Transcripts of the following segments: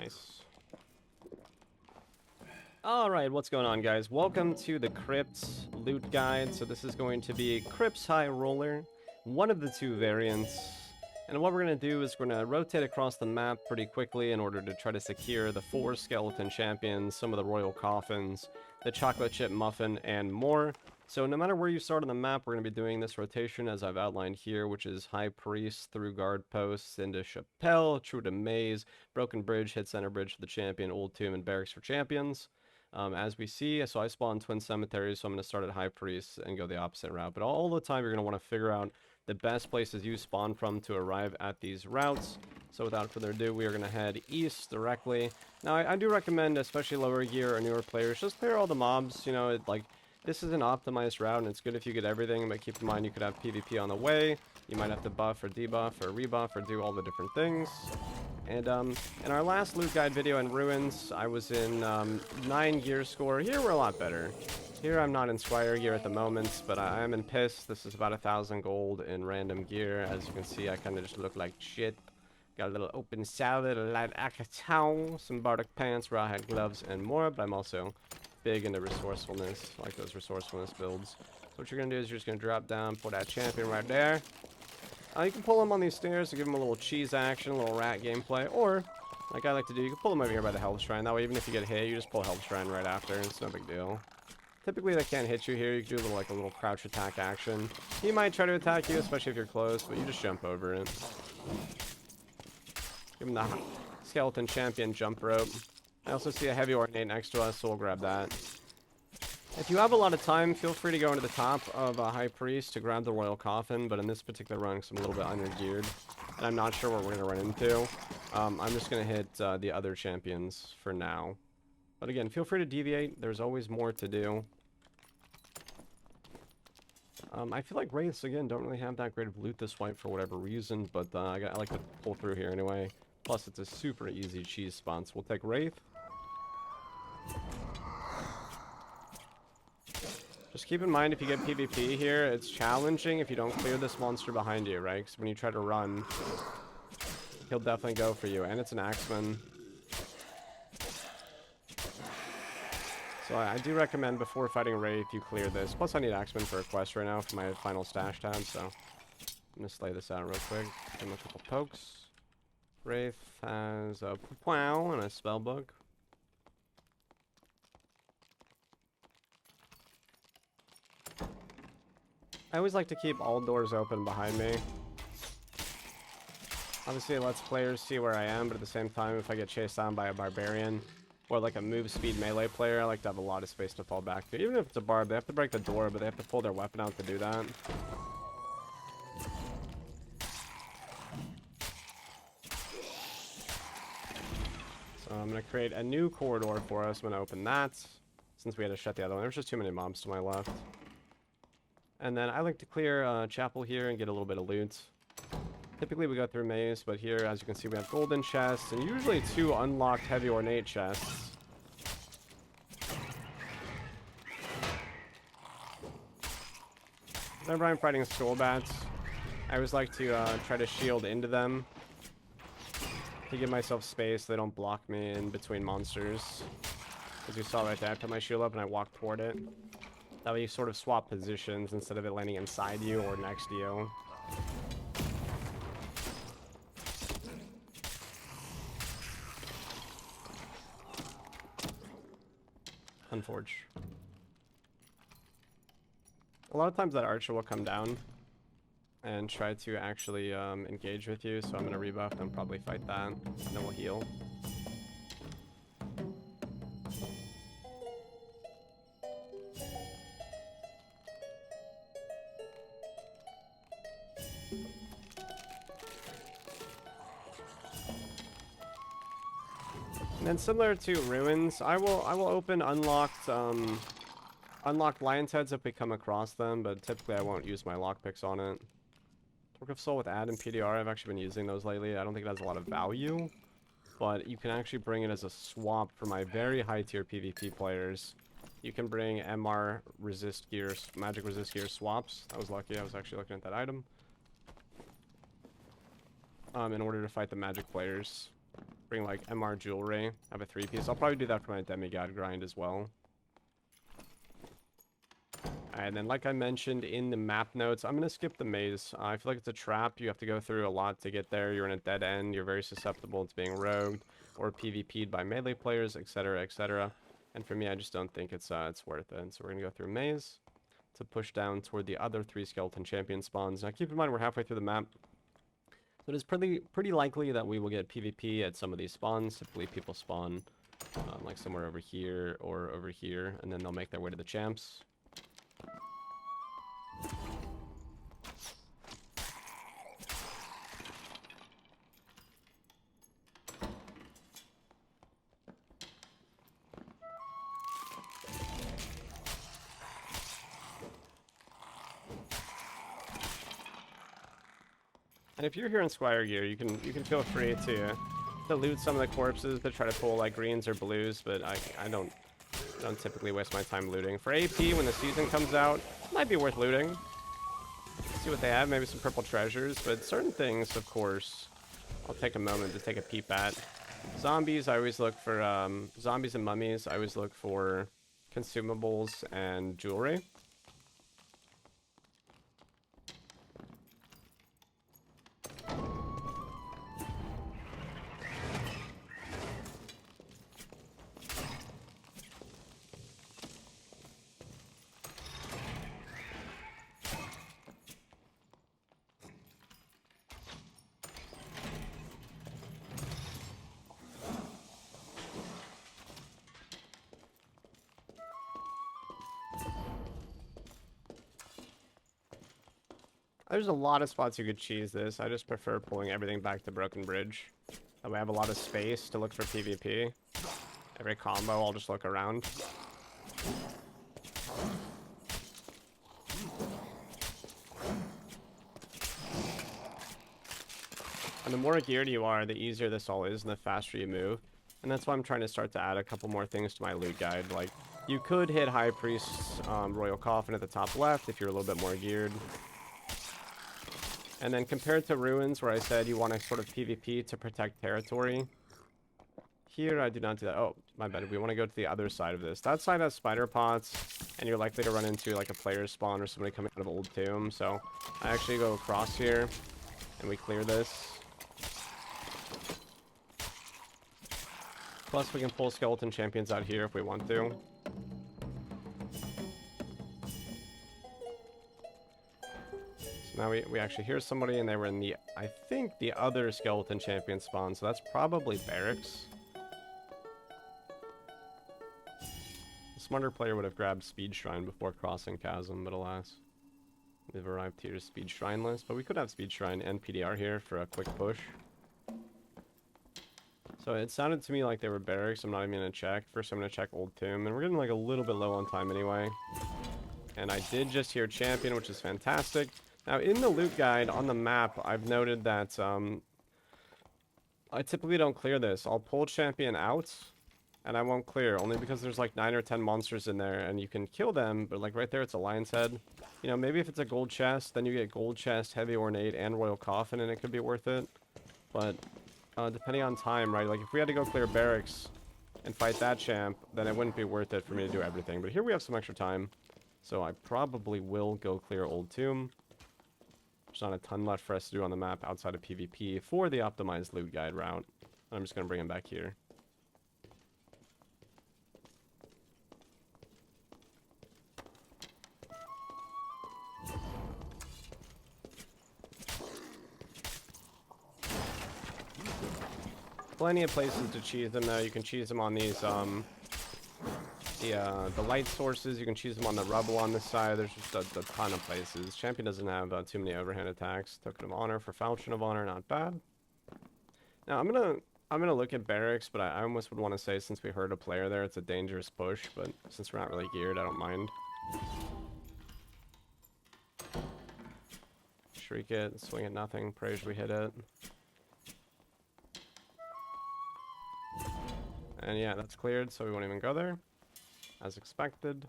Nice. Alright, what's going on, guys? Welcome to the Crypts loot guide. So this is going to be Crypts High Roller, one of the two variants. And what we're going to do is we're going to rotate across the map pretty quickly in order to try to secure the 4 skeleton champions, some of the royal coffins, the chocolate chip muffin, and more. So no matter where you start on the map, we're going to be doing this rotation as I've outlined here, which is High Priest through guard posts into Chapelle, True to Maze, Broken Bridge, Hit Center Bridge for the champion, Old Tomb, and Barracks for champions. As we see, so I spawned Twin Cemeteries, so I'm going to start at High Priest and go the opposite route. But all the time, you're going to want to figure out the best places you spawn from to arrive at these routes. So without further ado, we are going to head east directly. Now, I do recommend, especially lower gear or newer players, just clear all the mobs. You know, this is an optimized route, and it's good if you get everything, but keep in mind you could have PvP on the way. You might have to buff or debuff or rebuff or do all the different things. And in our last loot guide video in Ruins, I was in 9 gear score. Here we're a lot better. Here I'm not in Squire gear at the moment, but I am in Piss. This is about 1,000 gold in random gear. As you can see, I kind of just look like shit. Got a little open salad, a light akatao, some bardic pants, rawhide gloves, and more. But I'm also big into resourcefulness, like those resourcefulness builds. So what you're going to do is you're just going to drop down, put that champion right there. You can pull him on these stairs to give him a little cheese action, a little rat gameplay, or, like I like to do, you can pull him over here by the health shrine. That way, even if you get hit, you just pull health shrine right after, and it's no big deal. Typically, they can't hit you here. You can do a little crouch attack action. He might try to attack you, especially if you're close, but you just jump over it. Give him the skeleton champion jump rope. I also see a heavy ornate next to us, so we'll grab that. If you have a lot of time, feel free to go into the top of a High Priest to grab the Royal Coffin, but in this particular run, I'm a little bit under-geared, and I'm not sure what we're going to run into. I'm just going to hit the other champions for now. But again, feel free to deviate. There's always more to do. I feel like Wraiths, again, don't really have that great of loot this wipe for whatever reason, but I like to pull through here anyway. Plus, it's a super easy cheese spawn, so we'll take Wraith. Just keep in mind, if you get PvP here, it's challenging if you don't clear this monster behind you, right? Because when you try to run, he'll definitely go for you. And it's an Axeman. So I do recommend before fighting Wraith, you clear this. Plus, I need Axeman for a quest right now for my final stash tab, so I'm going to slay this out real quick. Give him a couple pokes. Wraith has a Pow and a spellbook. I always like to keep all doors open behind me. Obviously, it lets players see where I am, but at the same time, if I get chased down by a barbarian or like a move speed melee player, I like to have a lot of space to fall back to. Even if it's a barb, they have to break the door, but they have to pull their weapon out to do that. So I'm going to create a new corridor for us. I'm going to open that, since we had to shut the other one. There's just too many mobs to my left. And then I like to clear Chapel here and get a little bit of loot. Typically we go through Maze, but here, as you can see, we have golden chests and usually 2 unlocked heavy ornate chests. Whenever I'm fighting skull bats, I always like to try to shield into them to give myself space so they don't block me in between monsters. As you saw right there, I put my shield up and I walk toward it. That way you sort of swap positions instead of it landing inside you or next to you. Unforge. A lot of times that archer will come down and try to actually engage with you, so I'm going to rebuff and probably fight that, and then we'll heal. And then similar to Ruins, I will open unlocked Lion's Heads if we come across them, but typically I won't use my lockpicks on it. Torque of Soul with Add and PDR, I've actually been using those lately. I don't think it has a lot of value, but you can actually bring it as a swap for my very high tier PvP players. You can bring MR resist gears, magic resist gear swaps. I was lucky, I was actually looking at that item. In order to fight the magic players. bring like MR jewelry. Have a 3-piece. I'll probably do that for my demigod grind as well. And then, like I mentioned in the map notes, I'm going to skip the maze. I feel like it's a trap. You have to go through a lot to get there. You're in a dead end. You're very susceptible to being rogued or PvP'd by melee players, etc., etc. And for me, I just don't think it's worth it. So we're going to go through maze to push down toward the other 3 skeleton champion spawns. Now, keep in mind, we're halfway through the map. So it is pretty likely that we will get PvP at some of these spawns. Typically, people spawn like somewhere over here or over here, and then they'll make their way to the champs. And if you're here in Squire gear, you can feel free to loot some of the corpses, to try to pull like greens or blues, but I don't typically waste my time looting. For AP, when the season comes out, it might be worth looting. See what they have, maybe some purple treasures, but certain things, of course, I'll take a moment to take a peep at. Zombies, I always look for, zombies and mummies, I always look for consumables and jewelry. There's a lot of spots you could cheese this. I just prefer pulling everything back to Broken Bridge. That way I have a lot of space to look for PvP. Every combo, I'll just look around. And the more geared you are, the easier this all is and the faster you move. And that's why I'm trying to start to add a couple more things to my loot guide. Like, you could hit High Priest's Royal Coffin at the top left if you're a little bit more geared. And then compared to Ruins, where I said you want to sort of PvP to protect territory, here I do not do that. Oh, my bad. We want to go to the other side of this. That side has spider pots, and you're likely to run into like a player spawn or somebody coming out of Old Tomb. So I actually go across here, and we clear this. Plus, we can pull skeleton champions out here if we want to. Now we actually hear somebody, and they were in the, I think, the other skeleton champion spawn, so that's probably barracks. A smarter player would have grabbed Speed Shrine before crossing Chasm, but alas. We've arrived here to Speed Shrineless, but we could have Speed Shrine and PDR here for a quick push. So it sounded to me like they were barracks. I'm not even going to check. First I'm going to check Old Tomb, and we're getting like a little bit low on time anyway. And I did just hear Champion, which is fantastic. Now, in the loot guide on the map, I've noted that I typically don't clear this. I'll pull Champion out, and I won't clear, only because there's like 9 or 10 monsters in there, and you can kill them, but like right there, it's a lion's head. You know, maybe if it's a gold chest, then you get gold chest, heavy ornate, and royal coffin, and it could be worth it. But depending on time, right, like if we had to go clear barracks and fight that champ, then it wouldn't be worth it for me to do everything. But here we have some extra time, so I probably will go clear Old Tomb. There's not a ton left for us to do on the map outside of PvP for the optimized loot guide route. I'm just going to bring him back here. Plenty of places to cheese them though. You can cheese them on these the light sources. You can choose them on the rubble on this side. There's just a ton of places. Champion doesn't have too many overhand attacks. Token of Honor for Falchion of Honor, not bad. Now I'm gonna look at barracks, but I almost would want to say, since we heard a player there, it's a dangerous push. But since we're not really geared, I don't mind. Shriek it, swing at nothing. Praise we hit it. And yeah, that's cleared, so we won't even go there. As expected.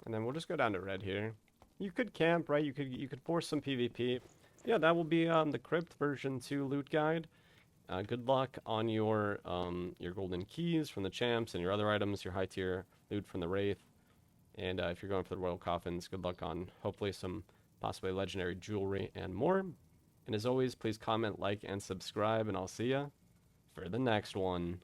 And then we'll just go down to red here. You could camp, right? You could force some PvP. yeah, that will be the Crypt version 2 loot guide. Good luck on your golden keys from the champs and your other items, your high tier loot from the Wraith. And if you're going for the Royal Coffins, good luck on hopefully some possibly legendary jewelry and more. And as always, please comment, like, and subscribe, and I'll see ya for the next one.